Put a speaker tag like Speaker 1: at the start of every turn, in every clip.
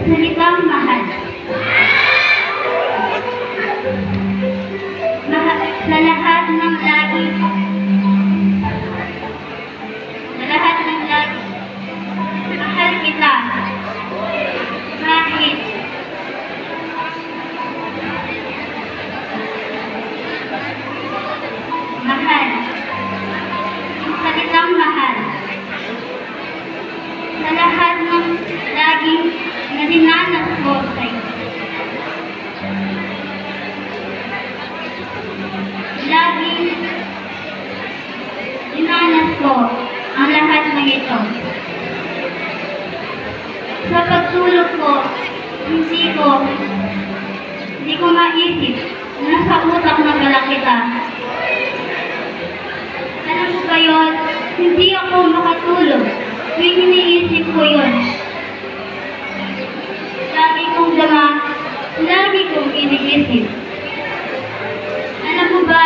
Speaker 1: salitang mahal. Sa lahat ng lagi. Mahal kita. Kahit mahal. Ang salitang mahal. Sa lahat ng laging na dinanas ko sa'yo. Laging dinanas ko ang lahat ng ito. Sa pagtulog ko, hindi ko maisip na nasa utak na pala kita. Alam mo ba yun? Hindi ako makatulog. Tuwing iniisip ko yun. Lagi kong dama, lagi kong iniisip. Alam mo ba,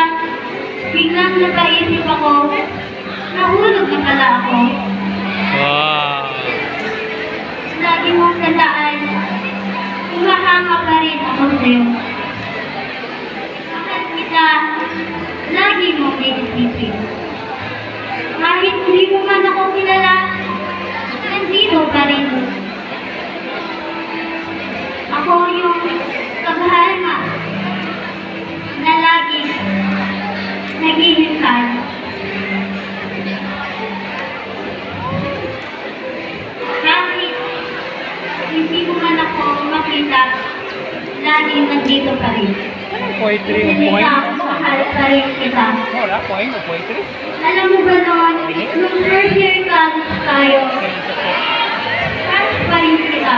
Speaker 1: biglang napaisip ako, nahulog na pala ako.
Speaker 2: Wow!
Speaker 1: Lagi mong tandaan, umahanga pa rin ako sa'yo. Mahal kita, lagi mong iisipin. Kahit hindi mo man ako kilala, nandito pa rin. Ako yung kabahalma na lagi naghihintay. Kahit hindi mo man ako makita, lagi nandito pa rin.
Speaker 2: Poetry o
Speaker 1: Hindi
Speaker 2: poem?
Speaker 1: ka, mahal pa rin kita.
Speaker 2: Wala, poem o poetry?
Speaker 1: Alam mo ba noon, nung first year college tayo, kahit pa rin kita.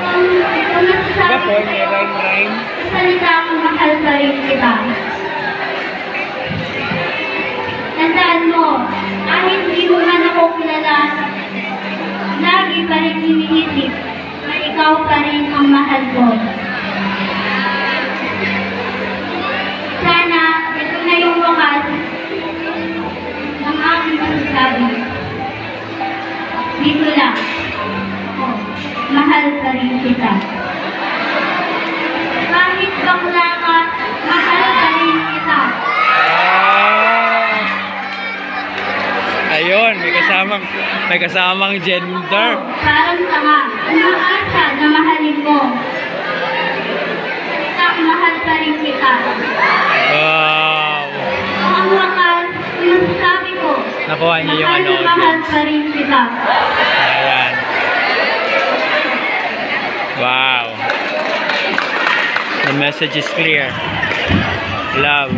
Speaker 1: Kung nasasabi
Speaker 2: Diba poem,
Speaker 1: sa'yo,
Speaker 2: rhyme?
Speaker 1: salita akong mahal pa rin kita. Tandaan mo, kahit hindi mo man ako kilala, lagi pa rin iniisip na ikaw pa rin ang mahal ko. Sana, ito na yung wakas ng aking masasabi. Dito lang. Mahal pa rin kita. Kahit bakla ka, mahal pa rin kita.
Speaker 2: Ayun, may kasamang gender.
Speaker 1: Parang tanga, umaasa na mahalin mo. Isang mahal pa rin kita.
Speaker 2: Wow!
Speaker 1: Ang wakas, masasabi ko,
Speaker 2: Nakuha niyo yung ano,
Speaker 1: mahal
Speaker 2: audience.
Speaker 1: pa rin kita.
Speaker 2: Ayan. Wow. The message is clear. Love.